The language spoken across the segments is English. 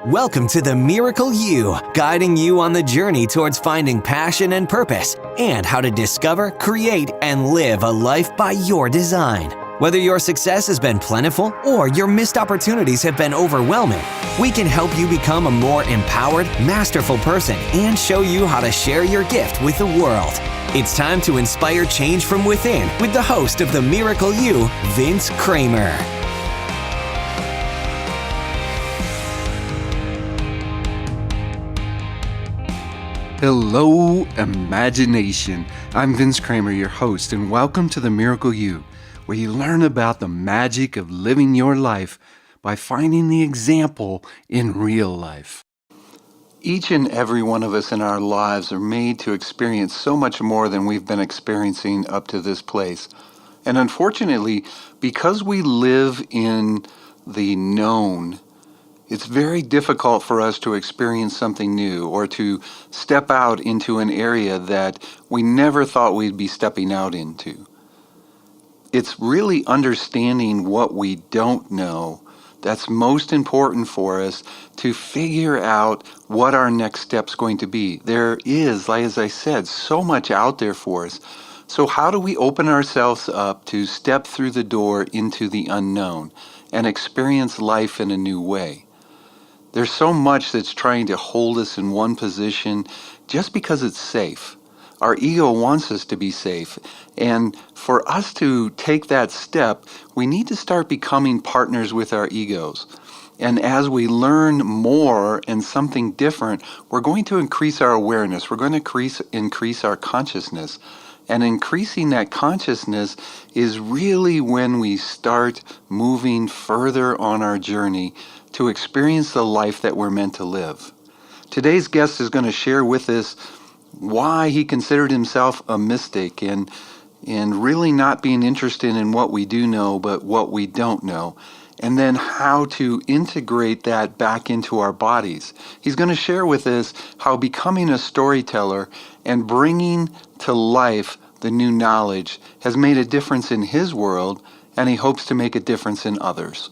Welcome to the Miracle You, guiding you on the journey towards finding passion and purpose, and how to discover, create, and live a life by your design. Whether your success has been plentiful or your missed opportunities have been overwhelming, we can help you become a more empowered, masterful person and show you how to share your gift with the world. It's time to inspire change from within with the host of the Miracle You, Vince Kramer. Hello, imagination. I'm Vince Kramer, your host, and welcome to the Miracle You, where you learn about the magic of living your life by finding the example in real life. Each and every one of us in our lives are made to experience so much more than we've been experiencing up to this place. And unfortunately, because we live in the known, it's very difficult for us to experience something new or to step out into an area that we never thought we'd be stepping out into. It's really understanding what we don't know that's most important for us to figure out what our next step's going to be. There is, like as I said, so much out there for us. So how do we open ourselves up to step through the door into the unknown and experience life in a new way? There's so much that's trying to hold us in one position just because it's safe. Our ego wants us to be safe. And for us to take that step, we need to start becoming partners with our egos. And as we learn more and something different, we're going to increase our awareness. We're going to increase our consciousness. And increasing that consciousness is really when we start moving further on our journey to experience the life that we're meant to live. Today's guest is going to share with us why he considered himself a mystic and really not being interested in what we do know, but what we don't know, and then how to integrate that back into our bodies. He's going to share with us how becoming a storyteller and bringing to life the new knowledge has made a difference in his world, and he hopes to make a difference in others.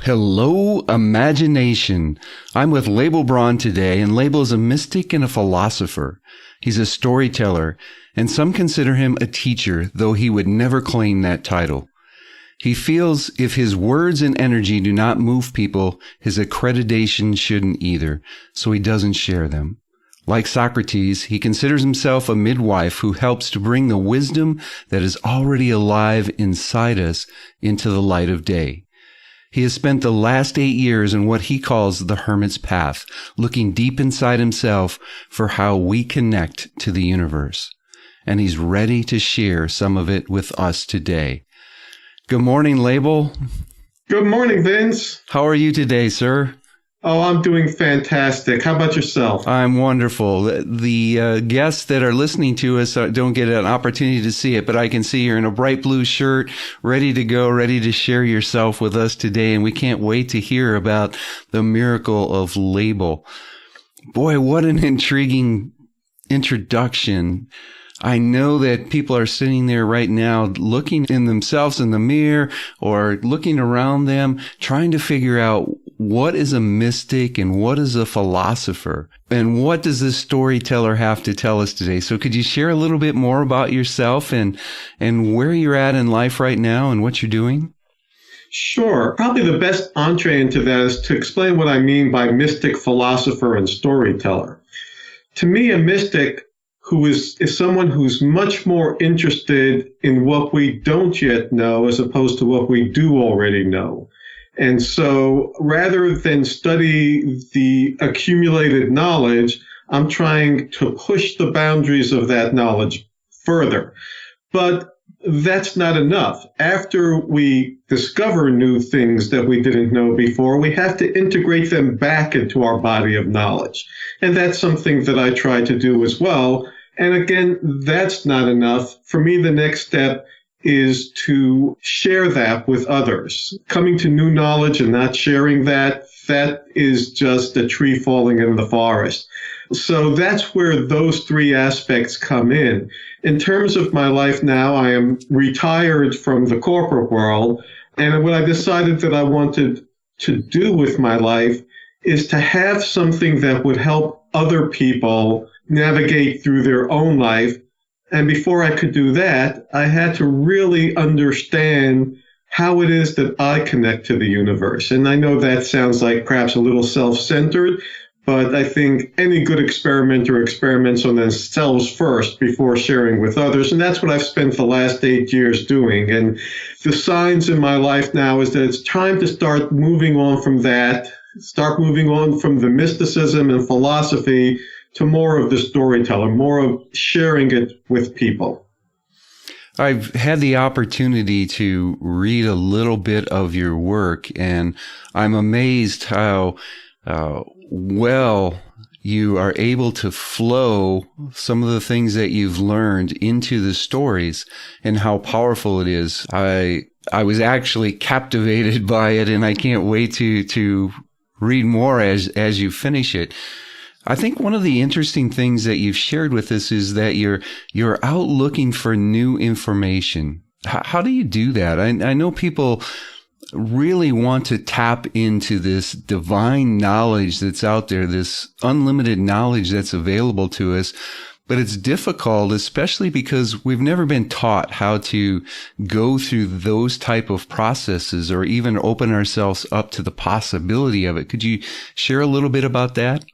Hello, imagination. I'm with Lable Braun today, and Lable is a mystic and a philosopher. He's a storyteller, and some consider him a teacher, though he would never claim that title. He feels if his words and energy do not move people, his accreditation shouldn't either, so he doesn't share them. Like Socrates, he considers himself a midwife who helps to bring the wisdom that is already alive inside us into the light of day. He has spent the last 8 years in what he calls the Hermit's path, looking deep inside himself for how we connect to the universe. And he's ready to share some of it with us today. Good morning, Lable. Good morning, Vince. How are you today, sir? Oh, I'm doing fantastic. How about yourself? I'm wonderful. The guests that are listening to us don't get an opportunity to see it, but I can see you're in a bright blue shirt, ready to go, ready to share yourself with us today, and we can't wait to hear about the miracle of Lable. Boy, what an intriguing introduction. I know that people are sitting there right now looking in themselves in the mirror or looking around them, trying to figure out what is a mystic and what is a philosopher, and what does this storyteller have to tell us today? So could you share a little bit more about yourself and where you're at in life right now and what you're doing? Sure. Probably the best entree into that is to explain what I mean by mystic, philosopher, and storyteller. To me, a mystic who is someone who's much more interested in what we don't yet know as opposed to what we do already know. And so rather than study the accumulated knowledge, I'm trying to push the boundaries of that knowledge further. But that's not enough. After we discover new things that we didn't know before, we have to integrate them back into our body of knowledge. And that's something that I try to do as well. And again, that's not enough. For me, the next step is to share that with others. Coming to new knowledge and not sharing that is just a tree falling in the forest. So that's where those three aspects come in. In terms of my life now, I am retired from the corporate world. And what I decided that I wanted to do with my life is to have something that would help other people navigate through their own life. And before I could do that, I had to really understand how it is that I connect to the universe. And I know that sounds like perhaps a little self-centered, but I think any good experimenter experiments on themselves first before sharing with others. And that's what I've spent the last 8 years doing. And the signs in my life now is that it's time to start moving on from that, start moving on from the mysticism and philosophy to more of the storyteller, more of sharing it with people. I've had the opportunity to read a little bit of your work, and I'm amazed how well you are able to flow some of the things that you've learned into the stories and how powerful it is. I was actually captivated by it, and I can't wait to read more as you finish it. I think one of the interesting things that you've shared with us is that you're out looking for new information. How do you do that? I know people really want to tap into this divine knowledge that's out there, this unlimited knowledge that's available to us, but it's difficult, especially because we've never been taught how to go through those type of processes or even open ourselves up to the possibility of it. Could you share a little bit about that?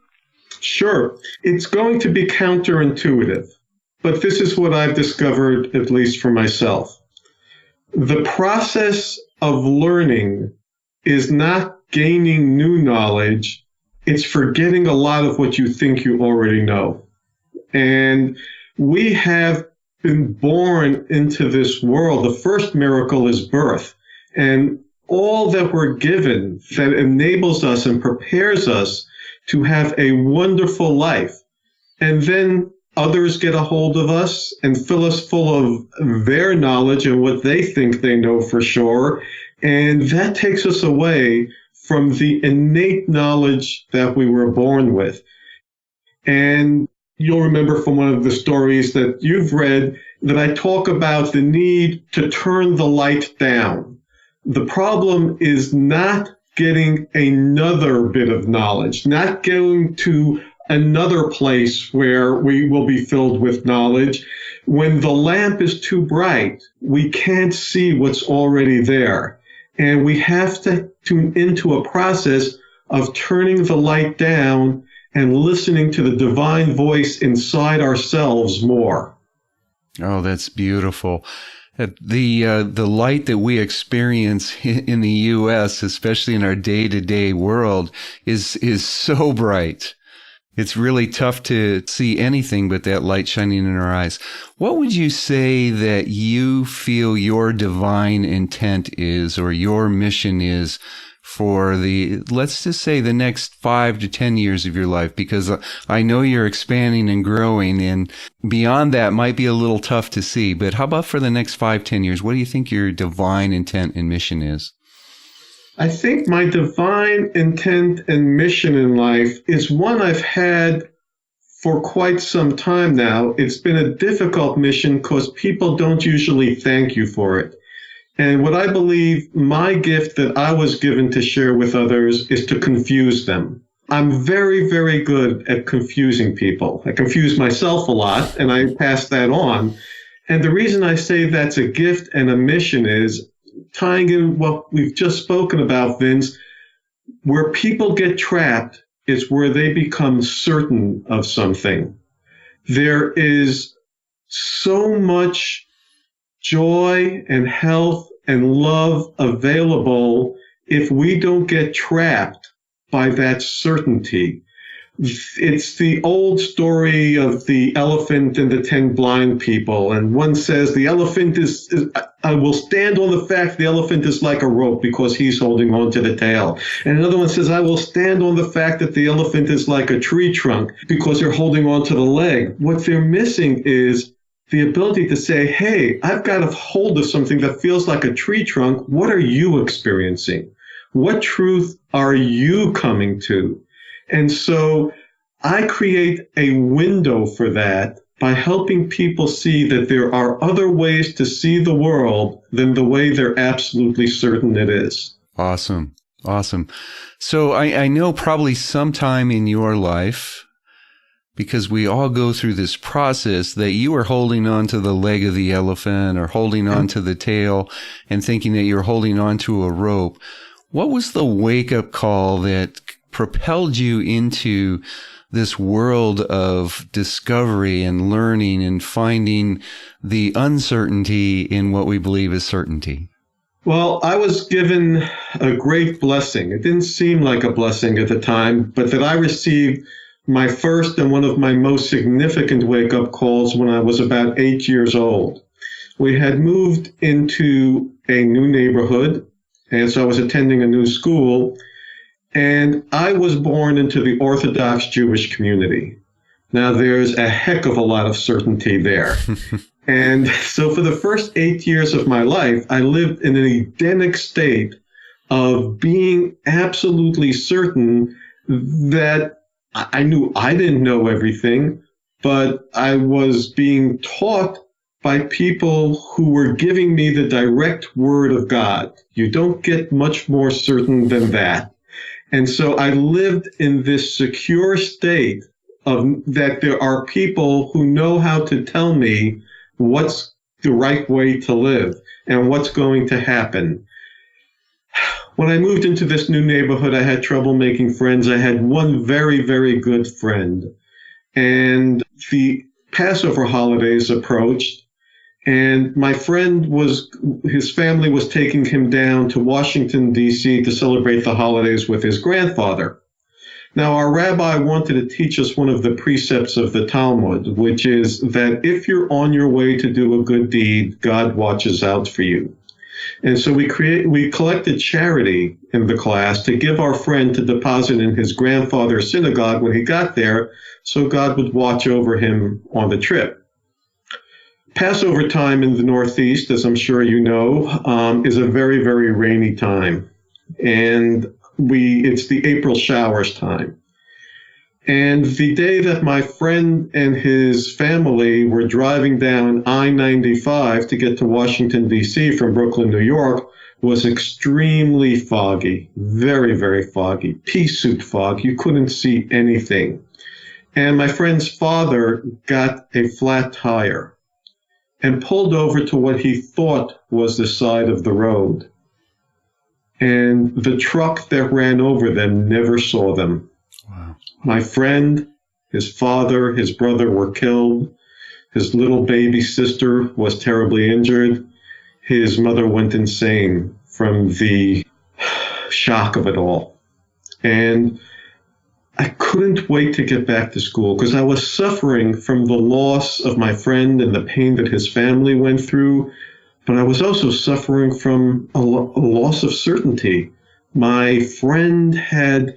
Sure. It's going to be counterintuitive, but this is what I've discovered, at least for myself. The process of learning is not gaining new knowledge. It's forgetting a lot of what you think you already know. And we have been born into this world. The first miracle is birth. And all that we're given that enables us and prepares us to have a wonderful life. And then others get a hold of us and fill us full of their knowledge and what they think they know for sure. And that takes us away from the innate knowledge that we were born with. And you'll remember from one of the stories that you've read that I talk about the need to turn the light down. The problem is not getting another bit of knowledge, not going to another place where we will be filled with knowledge. When the lamp is too bright, we can't see what's already there. And we have to tune into a process of turning the light down and listening to the divine voice inside ourselves more. Oh, that's beautiful. The light that we experience in the U.S., especially in our day-to-day world, is so bright. It's really tough to see anything but that light shining in our eyes. What would you say that you feel your divine intent is, or your mission is, for let's just say the next 5 to 10 years of your life? Because I know you're expanding and growing, and beyond that might be a little tough to see. But how about for the next 5, 10 years? What do you think your divine intent and mission is? I think my divine intent and mission in life is one I've had for quite some time now. It's been a difficult mission because people don't usually thank you for it. And what I believe my gift that I was given to share with others is to confuse them. I'm very, very good at confusing people. I confuse myself a lot, and I pass that on. And the reason I say that's a gift and a mission is tying in what we've just spoken about, Vince. Where people get trapped is where they become certain of something. There is so much joy and health and love available if we don't get trapped by that certainty. It's the old story of the elephant and the 10 blind people. And one says the elephant I will stand on the fact the elephant is like a rope because he's holding on to the tail. And another one says, I will stand on the fact that the elephant is like a tree trunk because they're holding on to the leg. What they're missing is the ability to say, hey, I've got a hold of something that feels like a tree trunk. What are you experiencing? What truth are you coming to? And so I create a window for that by helping people see that there are other ways to see the world than the way they're absolutely certain it is. Awesome. Awesome. So I know probably sometime in your life, because we all go through this process, that you were holding on to the leg of the elephant or holding on to the tail and thinking that you're holding on to a rope. What was the wake-up call that propelled you into this world of discovery and learning and finding the uncertainty in what we believe is certainty? Well, I was given a great blessing. It didn't seem like a blessing at the time, but that I received my first and one of my most significant wake-up calls when I was about 8 years old. We had moved into a new neighborhood, and so I was attending a new school, and I was born into the Orthodox Jewish community. Now, there's a heck of a lot of certainty there. And so for the first 8 years of my life, I lived in an Edenic state of being absolutely certain that I knew I didn't know everything, but I was being taught by people who were giving me the direct word of God. You don't get much more certain than that. And so I lived in this secure state of that there are people who know how to tell me what's the right way to live and what's going to happen. When I moved into this new neighborhood, I had trouble making friends. I had one very, very good friend. And the Passover holidays approached, and my friend his family was taking him down to Washington, D.C. to celebrate the holidays with his grandfather. Now, our rabbi wanted to teach us one of the precepts of the Talmud, which is that if you're on your way to do a good deed, God watches out for you. And so we collected charity in the class to give our friend to deposit in his grandfather's synagogue when he got there, so God would watch over him on the trip. Passover time in the Northeast, as I'm sure you know, is a very, very rainy time. And it's the April showers time. And the day that my friend and his family were driving down I-95 to get to Washington, D.C. from Brooklyn, New York, was extremely foggy, very, very foggy, pea soup fog. You couldn't see anything. And my friend's father got a flat tire and pulled over to what he thought was the side of the road. And the truck that ran over them never saw them. Wow. My friend, his father, his brother were killed. His little baby sister was terribly injured. His mother went insane from the shock of it all. And I couldn't wait to get back to school because I was suffering from the loss of my friend and the pain that his family went through. But I was also suffering from a loss of certainty. My friend had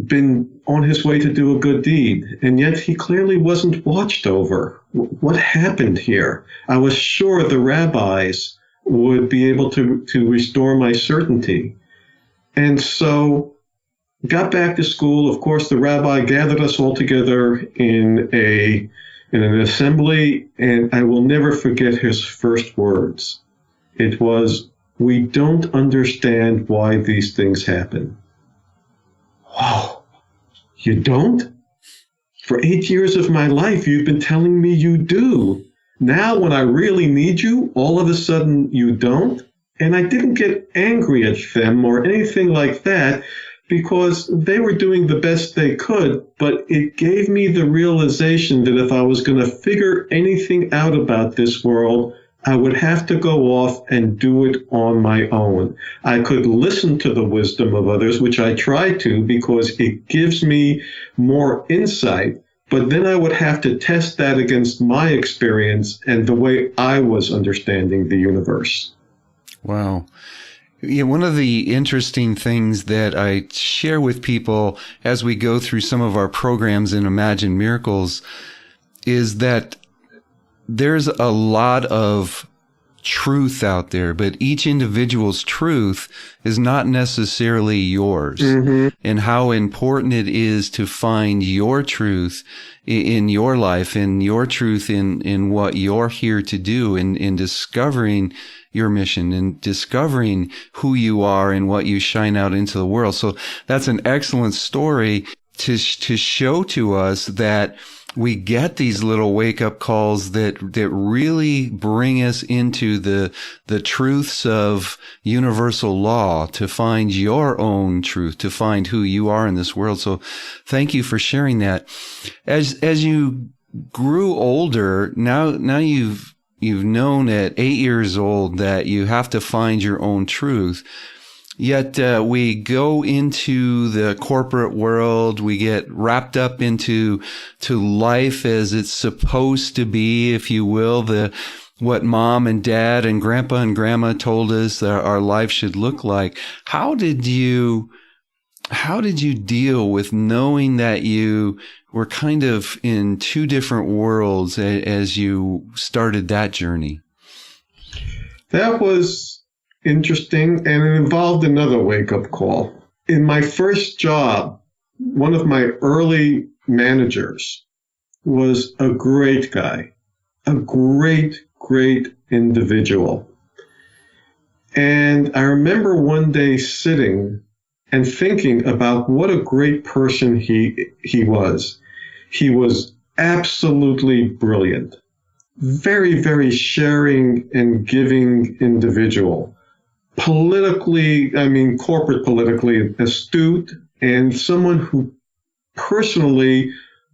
been on his way to do a good deed, and yet he clearly wasn't watched over. What happened here? I was sure the rabbis would be able to restore my certainty. And so got back to school. Of course, the rabbi gathered us all together in an assembly, and I will never forget his first words. It was, "We don't understand why these things happen." Wow, you don't? For 8 years of my life, you've been telling me you do. Now, when I really need you, all of a sudden you don't? And I didn't get angry at them or anything like that, because they were doing the best they could, but it gave me the realization that if I was going to figure anything out about this world, I would have to go off and do it on my own. I could listen to the wisdom of others, which I try to because it gives me more insight, but then I would have to test that against my experience and the way I was understanding the universe. Wow. Yeah, one of the interesting things that I share with people as we go through some of our programs in Imagine Miracles is that there's a lot of truth out there, but each individual's truth is not necessarily yours. Mm-hmm. And how important it is to find your truth in your life and your truth in what you're here to do, in discovering your mission and discovering who you are and what you shine out into the world. So that's an excellent story to show to us that we get these little wake-up calls that really bring us into the truths of universal law, to find your own truth, to find who you are in this world. So thank you for sharing that. As you grew older, now you've known at 8 years old that you have to find your own truth. Yet we go into the corporate world, we get wrapped up into life as it's supposed to be, if you will, what mom and dad and grandpa and grandma told us that our life should look like. How did you deal with knowing that you were kind of in two different worlds as you started that journey? That was interesting, and it involved another wake-up call. In my first job, one of my early managers was a great guy, a great individual. And I remember one day sitting and thinking about what a great person he was. He was absolutely brilliant, very sharing and giving individual. Corporate politically astute, and someone who personally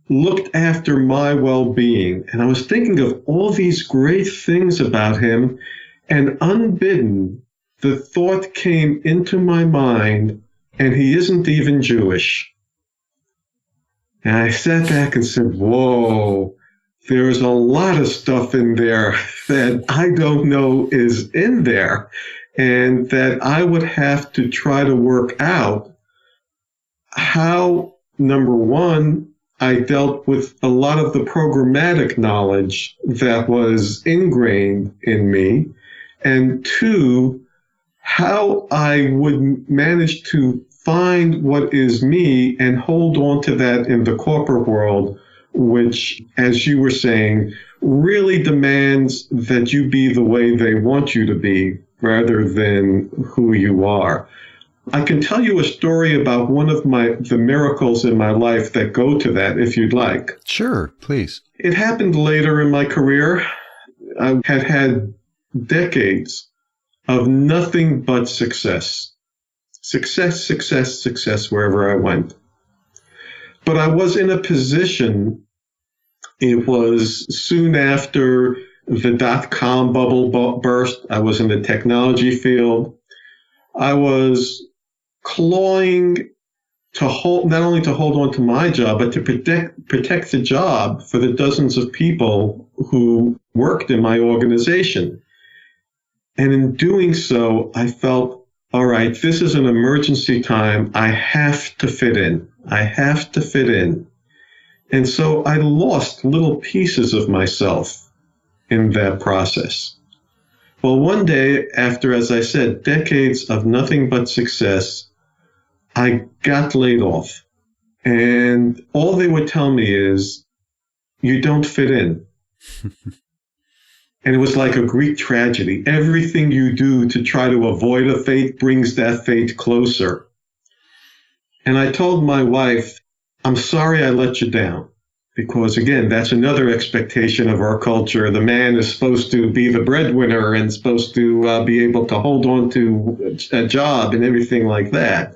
looked after my well-being. And I was thinking of all these great things about him, and unbidden, the thought came into my mind, and he isn't even Jewish. And I sat back and said, whoa, there's a lot of stuff in there that I don't know is in there, and that I would have to try to work out how, number one, I dealt with a lot of the programmatic knowledge that was ingrained in me, and two, how I would manage to find what is me and hold on to that in the corporate world, which, as you were saying, really demands that you be the way they want you to be rather than who you are. I can tell you a story about one of the miracles in my life that go to that, if you'd like. Sure, please. It happened later in my career. I had decades of nothing but success. Success wherever I went. But I was in a position, it was soon after the dot-com bubble burst. I was in the technology field. I was clawing to not only to hold on to my job, but to protect the job for the dozens of people who worked in my organization. And in doing so, I felt, all right, this is an emergency time. I have to fit in. And so I lost little pieces of myself in that process. Well, one day after, as I said, decades of nothing but success, I got laid off. And all they would tell me is, you don't fit in. And it was like a Greek tragedy. Everything you do to try to avoid a fate brings that fate closer. And I told my wife, I'm sorry I let you down. Because, again, that's another expectation of our culture. The man is supposed to be the breadwinner and supposed to be able to hold on to a job and everything like that.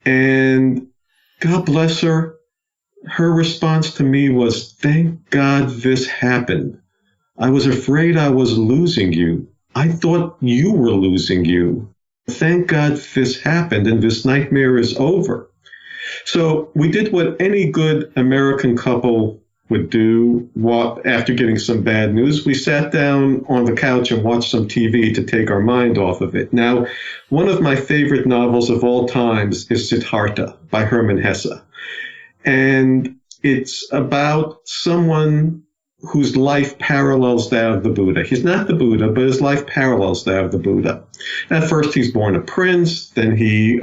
And God bless her. Her response to me was, thank God this happened. I was afraid I was losing you. I thought you were losing you. Thank God this happened and this nightmare is over. So we did what any good American couple would do after getting some bad news. We sat down on the couch and watched some TV to take our mind off of it. Now, one of my favorite novels of all times is Siddhartha by Herman Hesse. And it's about someone whose life parallels that of the Buddha. He's not the Buddha, but his life parallels that of the Buddha. At first, he's born a prince, then he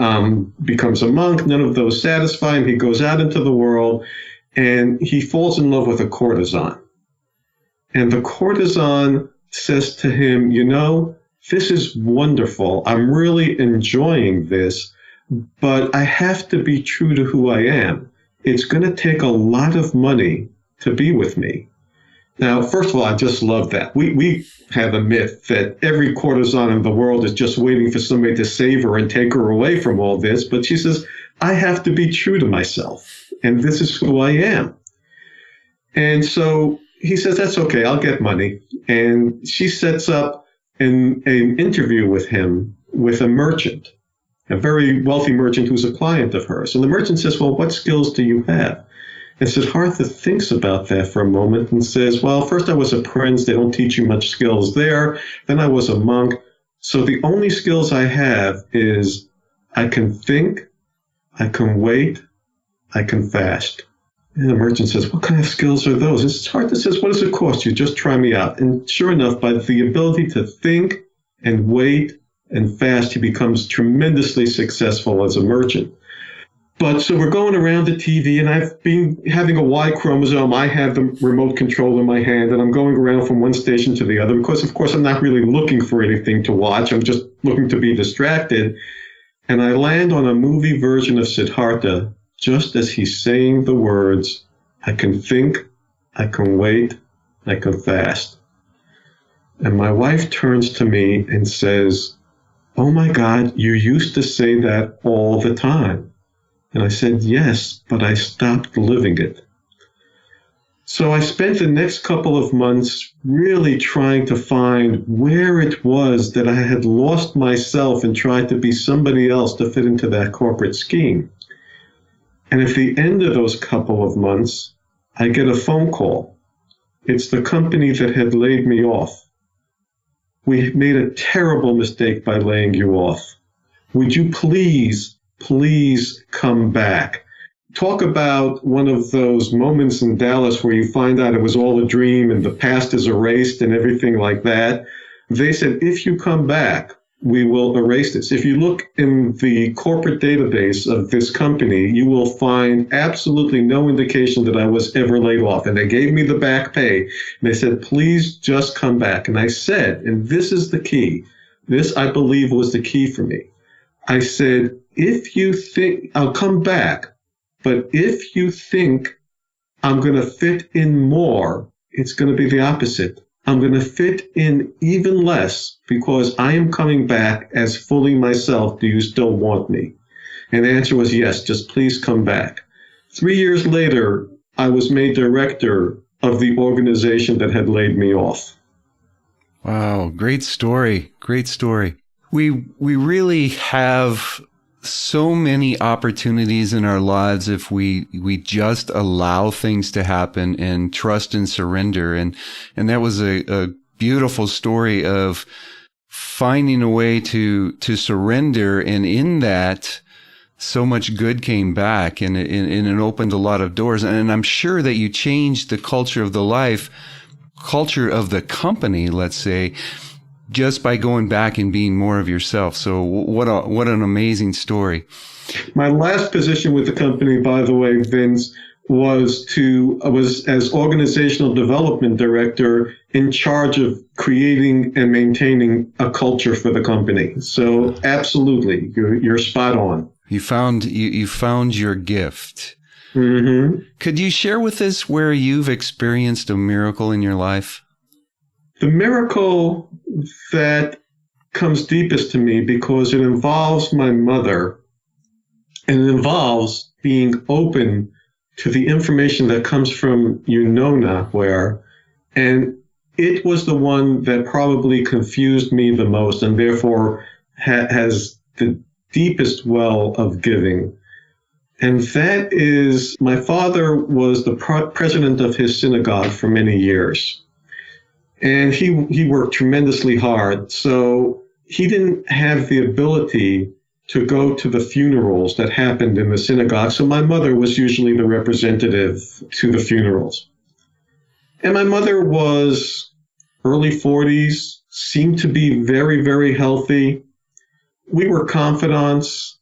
becomes a monk. None of those satisfy him. He goes out into the world, and he falls in love with a courtesan. And the courtesan says to him, this is wonderful. I'm really enjoying this, but I have to be true to who I am. It's going to take a lot of money to be with me. Now, first of all, I just love that. We have a myth that every courtesan in the world is just waiting for somebody to save her and take her away from all this. But she says, I have to be true to myself, and this is who I am. And so he says, that's okay, I'll get money. And she sets up an interview with him with a merchant, a very wealthy merchant who's a client of hers. And the merchant says, well, what skills do you have? And Siddhartha thinks about that for a moment and says, well, first I was a prince. They don't teach you much skills there. Then I was a monk. So the only skills I have is I can think, I can wait, I can fast. And the merchant says, what kind of skills are those? And Siddhartha says, what does it cost you? Just try me out. And sure enough, by the ability to think and wait and fast, he becomes tremendously successful as a merchant. But so we're going around the TV, and I've been having a Y chromosome. I have the remote control in my hand, and I'm going around from one station to the other because, of course, I'm not really looking for anything to watch. I'm just looking to be distracted. And I land on a movie version of Siddhartha just as he's saying the words, I can think, I can wait, I can fast. And my wife turns to me and says, oh my God, you used to say that all the time. And I said, yes, but I stopped living it. So I spent the next couple of months really trying to find where it was that I had lost myself and tried to be somebody else to fit into that corporate scheme. And at the end of those couple of months, I get a phone call. It's the company that had laid me off. We made a terrible mistake by laying you off. Would you please come back? Talk about one of those moments in Dallas where you find out it was all a dream and the past is erased and everything like that. They said, if you come back, we will erase this. If you look in the corporate database of this company, you will find absolutely no indication that I was ever laid off. And they gave me the back pay. And they said, please just come back. And I said, and this is the key. This, I believe, was the key for me. I said, if you think I'll come back, but if you think I'm going to fit in more, it's going to be the opposite. I'm going to fit in even less because I am coming back as fully myself. Do you still want me? And the answer was yes, just please come back. 3 years later, I was made director of the organization that had laid me off. Wow, great story. Great story. We really have so many opportunities in our lives if we just allow things to happen and trust and surrender. And that was a beautiful story of finding a way to surrender. And in that, so much good came back and it opened a lot of doors. And I'm sure that you changed the culture of culture of the company, let's say, just by going back and being more of yourself. So what an amazing story. My last position with the company, by the way, Vince, was as organizational development director in charge of creating and maintaining a culture for the company. So absolutely, you're spot on. You found your gift. Mm-hmm. Could you share with us where you've experienced a miracle in your life? The miracle that comes deepest to me because it involves my mother and it involves being open to the information that comes from you know not where. And it was the one that probably confused me the most and therefore has the deepest well of giving. And that is, my father was the president of his synagogue for many years. And he worked tremendously hard. So he didn't have the ability to go to the funerals that happened in the synagogue. So my mother was usually the representative to the funerals. And my mother was early 40s, seemed to be very, very healthy. We were confidants.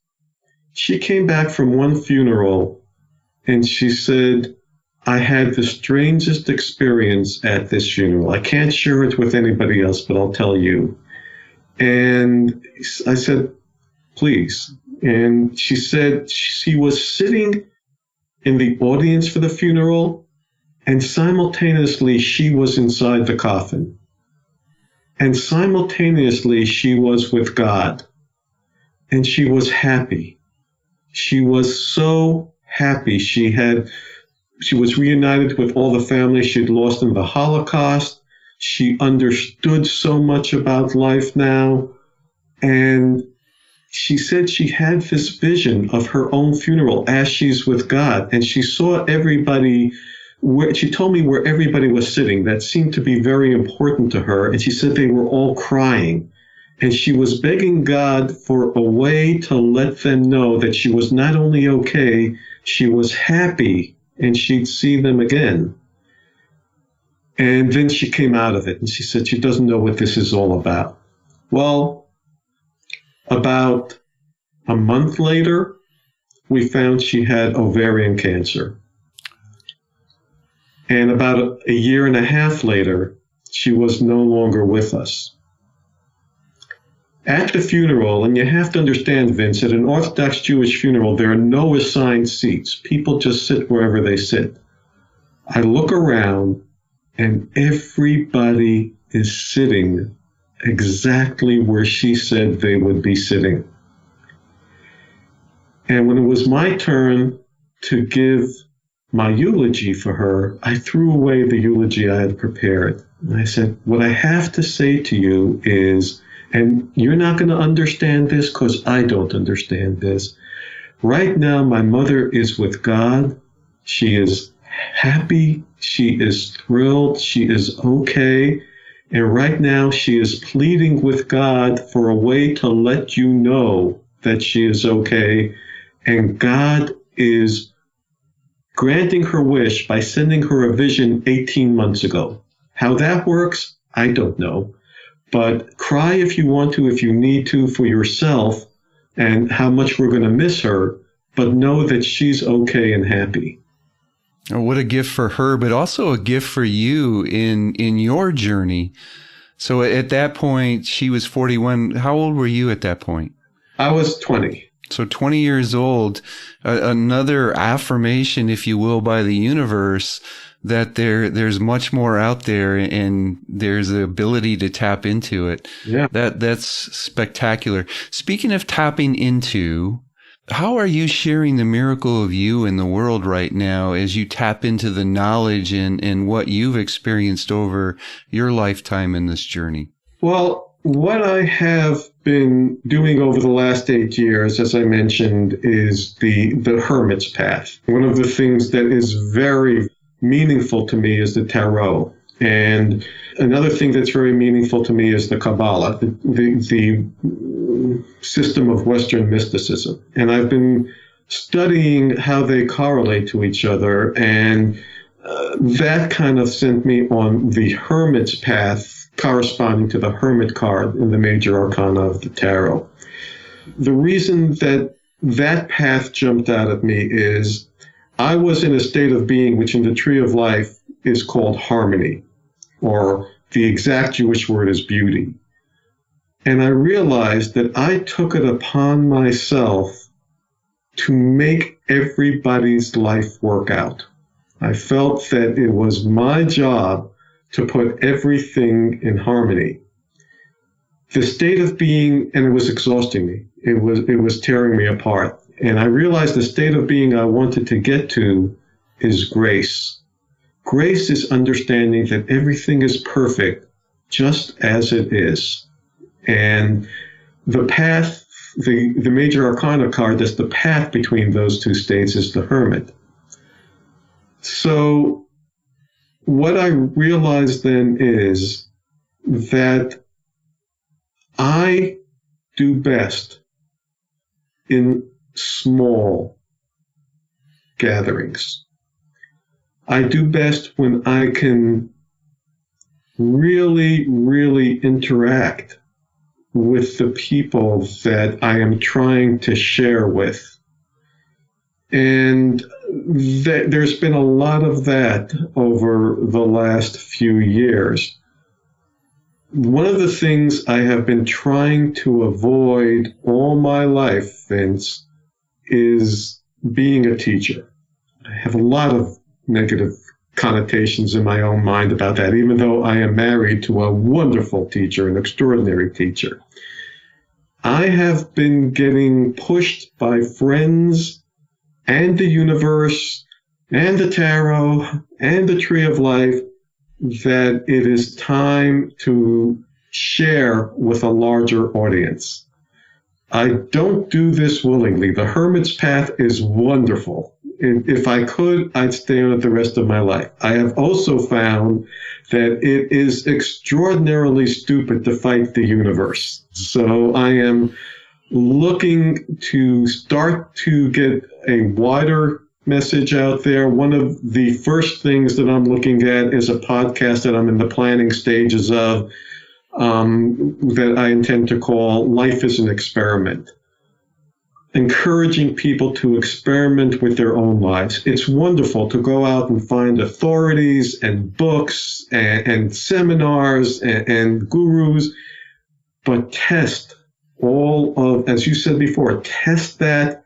She came back from one funeral and she said, I had the strangest experience at this funeral. I can't share it with anybody else, but I'll tell you. And I said, please. And she said she was sitting in the audience for the funeral, and simultaneously she was inside the coffin. And simultaneously she was with God. And she was happy. She was so happy. She was reunited with all the family she'd lost in the Holocaust. She understood so much about life now. And she said she had this vision of her own funeral as she's with God. And she saw everybody, she told me where everybody was sitting. That seemed to be very important to her. And she said they were all crying. And she was begging God for a way to let them know that she was not only okay, she was happy, and she'd see them again. And then she came out of it, and she said she doesn't know what this is all about. Well, about a month later, we found she had ovarian cancer. And about a year and a half later, she was no longer with us. At the funeral, and you have to understand, Vince, at an Orthodox Jewish funeral, there are no assigned seats. People just sit wherever they sit. I look around, and everybody is sitting exactly where she said they would be sitting. And when it was my turn to give my eulogy for her, I threw away the eulogy I had prepared. And I said, what I have to say to you is, and you're not going to understand this because I don't understand this. Right now, my mother is with God. She is happy. She is thrilled. She is okay. And right now, she is pleading with God for a way to let you know that she is okay. And God is granting her wish by sending her a vision 18 months ago. How that works, I don't know. But cry if you want to, if you need to, for yourself, and how much we're going to miss her, but know that she's okay and happy. Oh, what a gift for her, but also a gift for you in your journey. So at that point, she was 41. How old were you at that point? I was 20. So 20 years old, another affirmation, if you will, by the universe that there's much more out there and there's the ability to tap into it. Yeah. That's spectacular. Speaking of tapping into, how are you sharing the miracle of you in the world right now as you tap into the knowledge and what you've experienced over your lifetime in this journey? Well, what I have been doing over the last 8 years, as I mentioned, is the Hermit's path. One of the things that is very meaningful to me is the tarot. And another thing that's very meaningful to me is the Kabbalah, the system of Western mysticism. And I've been studying how they correlate to each other, and that kind of sent me on the Hermit's path, corresponding to the Hermit card in the major arcana of the tarot. The reason that path jumped out at me is I was in a state of being which in the Tree of Life is called harmony, or the exact Jewish word is beauty. And I realized that I took it upon myself to make everybody's life work out. I felt that it was my job to put everything in harmony. The state of being, and it was exhausting me. It was tearing me apart. And I realized the state of being I wanted to get to is grace. Grace is understanding that everything is perfect just as it is. And the path, the major arcana card that's the path between those two states is the Hermit. So what I realized then is that I do best in small gatherings. I do best when I can really, really interact with the people that I am trying to share with. And there's been a lot of that over the last few years. one of the things I have been trying to avoid all my life, Vince, is being a teacher. I have a lot of negative connotations in my own mind about that, even though I am married to a wonderful teacher, an extraordinary teacher. I have been getting pushed by friends and the universe and the tarot and the tree of life that it is time to share with a larger audience. I don't do this willingly. The Hermit's path is wonderful. If I could, I'd stay on it the rest of my life. I have also found that it is extraordinarily stupid to fight the universe. So I am looking to start to get a wider message out there. One of the first things that I'm looking at is a podcast that I'm in the planning stages of, that I intend to call Life is an Experiment, encouraging people to experiment with their own lives. It's wonderful to go out and find authorities and books and seminars and gurus, but test all of, as you said before, test that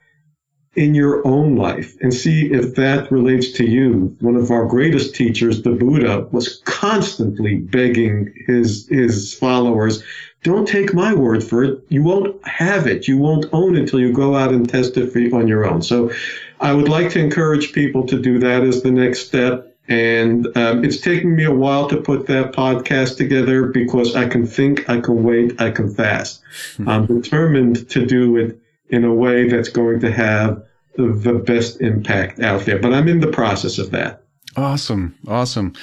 in your own life and see if that relates to you. One of our greatest teachers, the Buddha, was constantly begging his followers, don't take my word for it. You won't have it. You won't own it until you go out and test it on your own. So I would like to encourage people to do that as the next step. And it's taken me a while to put that podcast together because I can think, I can wait, I can fast. I'm determined to do it in a way that's going to have the best impact out there. But I'm in the process of that. Awesome. Awesome.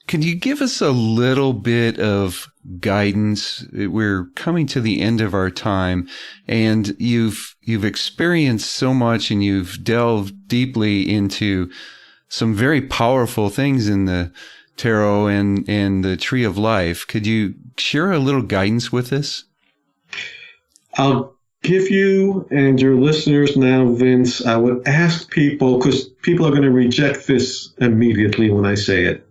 Can you give us a little bit of guidance? We're coming to the end of our time, and you've experienced so much, and you've delved deeply into some very powerful things in the tarot and the tree of life. Could you share a little guidance with us? I'll give you and your listeners now, Vince, I would ask people, because people are going to reject this immediately when I say it,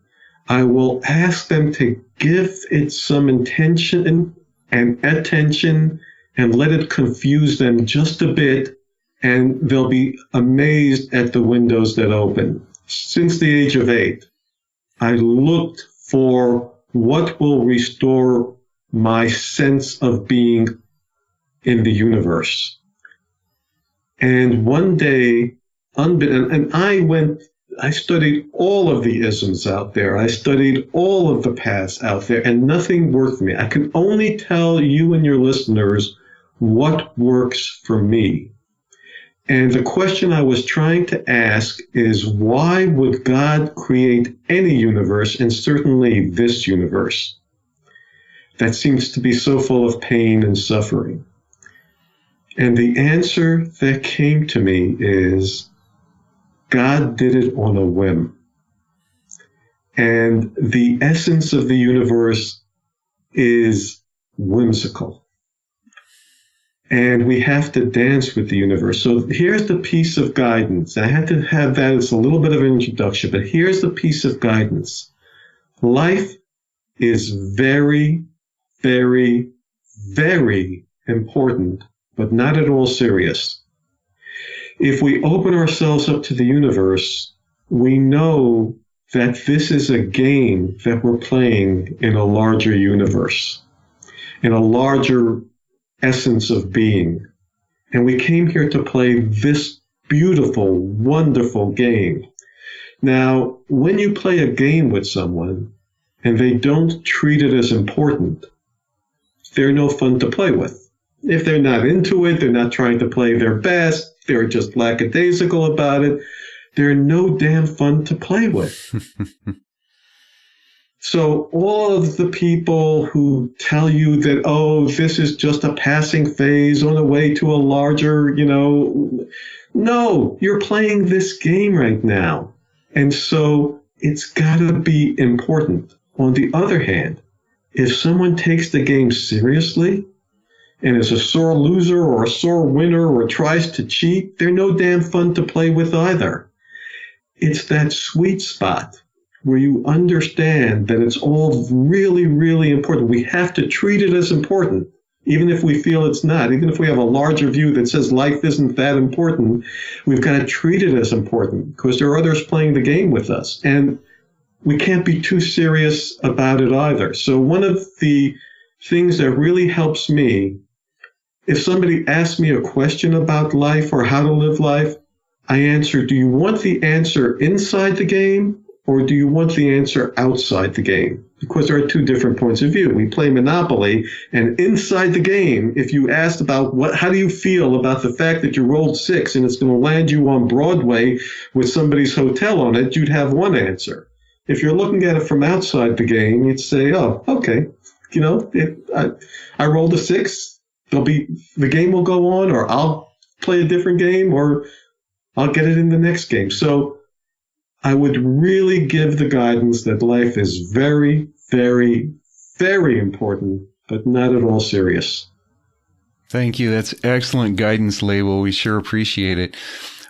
I will ask them to give it some intention and attention and let it confuse them just a bit, and they'll be amazed at the windows that open. Since the age of 8, I looked for what will restore my sense of being in the universe. And one day, I studied all of the isms out there. I studied all of the paths out there, and nothing worked for me. I can only tell you and your listeners what works for me. And the question I was trying to ask is, why would God create any universe, and certainly this universe, that seems to be so full of pain and suffering? And the answer that came to me is, God did it on a whim. And the essence of the universe is whimsical. And we have to dance with the universe. So here's the piece of guidance. I had to have that as a little bit of an introduction, but here's the piece of guidance. Life is very, very, very important, but not at all serious. If we open ourselves up to the universe, we know that this is a game that we're playing in a larger universe, in a larger essence of being. And we came here to play this beautiful, wonderful game. Now, when you play a game with someone and they don't treat it as important, they're no fun to play with. If they're not into it, they're not trying to play their best, they're just lackadaisical about it, they're no damn fun to play with. So all of the people who tell you that, oh, this is just a passing phase on the way to a larger, no, you're playing this game right now. And so it's got to be important. On the other hand, if someone takes the game seriously and is a sore loser or a sore winner or tries to cheat, they're no damn fun to play with either. It's that sweet spot where you understand that it's all really, really important. We have to treat it as important, even if we feel it's not. Even if we have a larger view that says life isn't that important, we've got to treat it as important because there are others playing the game with us. And we can't be too serious about it either. So one of the things that really helps me, if somebody asks me a question about life or how to live life, I answer, do you want the answer inside the game or do you want the answer outside the game? Because there are two different points of view. We play Monopoly, and inside the game, if you asked about how do you feel about the fact that you rolled 6 and it's going to land you on Broadway with somebody's hotel on it, you'd have one answer. If you're looking at it from outside the game, you'd say, oh, okay, I rolled a 6. The game will go on, or I'll play a different game, or I'll get it in the next game. So I would really give the guidance that life is very, very, very important, but not at all serious. Thank you. That's excellent guidance, Lable. We sure appreciate it.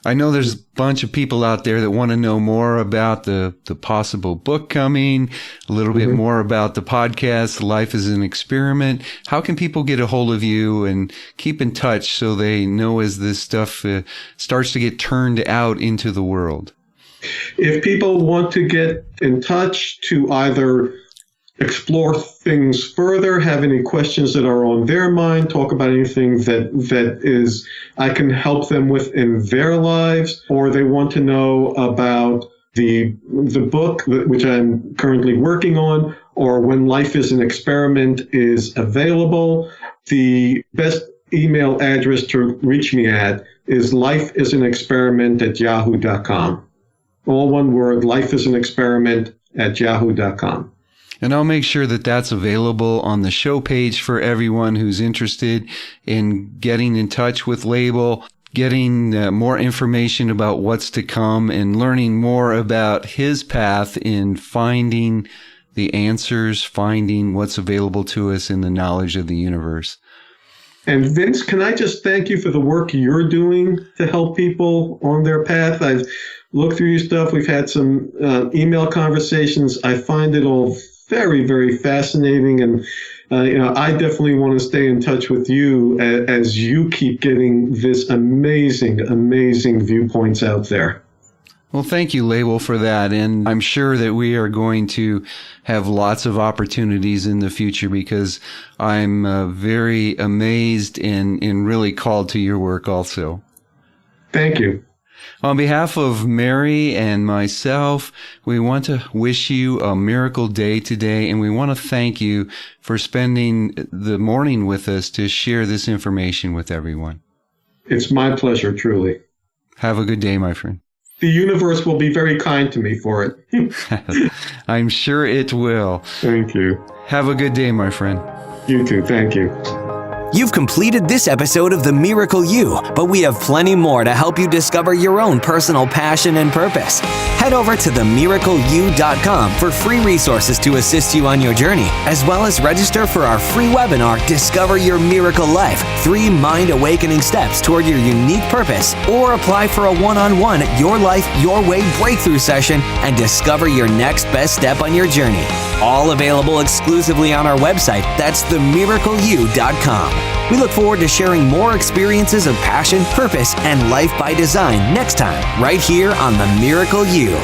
I know there's a bunch of people out there that want to know more about the possible book coming, a little bit more about the podcast, Life is an Experiment. How can people get a hold of you and keep in touch so they know as this stuff starts to get turned out into the world? If people want to get in touch to either explore things further, have any questions that are on their mind, talk about anything that is I can help them with in their lives, or they want to know about the book which I'm currently working on, or when Life is an Experiment is available, the best email address to reach me at is lifeisanexperiment@yahoo.com. All one word, lifeisanexperiment@yahoo.com. And I'll make sure that that's available on the show page for everyone who's interested in getting in touch with Lable, getting more information about what's to come, and learning more about his path in finding the answers, finding what's available to us in the knowledge of the universe. And Vince, can I just thank you for the work you're doing to help people on their path? I've looked through your stuff. We've had some email conversations. I find it all very, very fascinating. And, I definitely want to stay in touch with you as you keep getting this amazing, amazing viewpoints out there. Well, thank you, Lable, for that. And I'm sure that we are going to have lots of opportunities in the future because I'm very amazed and really called to your work also. Thank you. On behalf of Mary and myself, we want to wish you a miracle day today, and we want to thank you for spending the morning with us to share this information with everyone. It's my pleasure, truly. Have a good day, my friend. The universe will be very kind to me for it. I'm sure it will. Thank you. Have a good day, my friend. You too. Thank you. You've completed this episode of The Miracle You, but we have plenty more to help you discover your own personal passion and purpose. Head over to themiracleyou.com for free resources to assist you on your journey, as well as register for our free webinar, Discover Your Miracle Life, 3 mind-awakening steps toward your unique purpose, or apply for a one-on-one Your Life, Your Way breakthrough session and discover your next best step on your journey. All available exclusively on our website. That's themiracleyou.com. We look forward to sharing more experiences of passion, purpose, and life by design next time, right here on The Miracle You.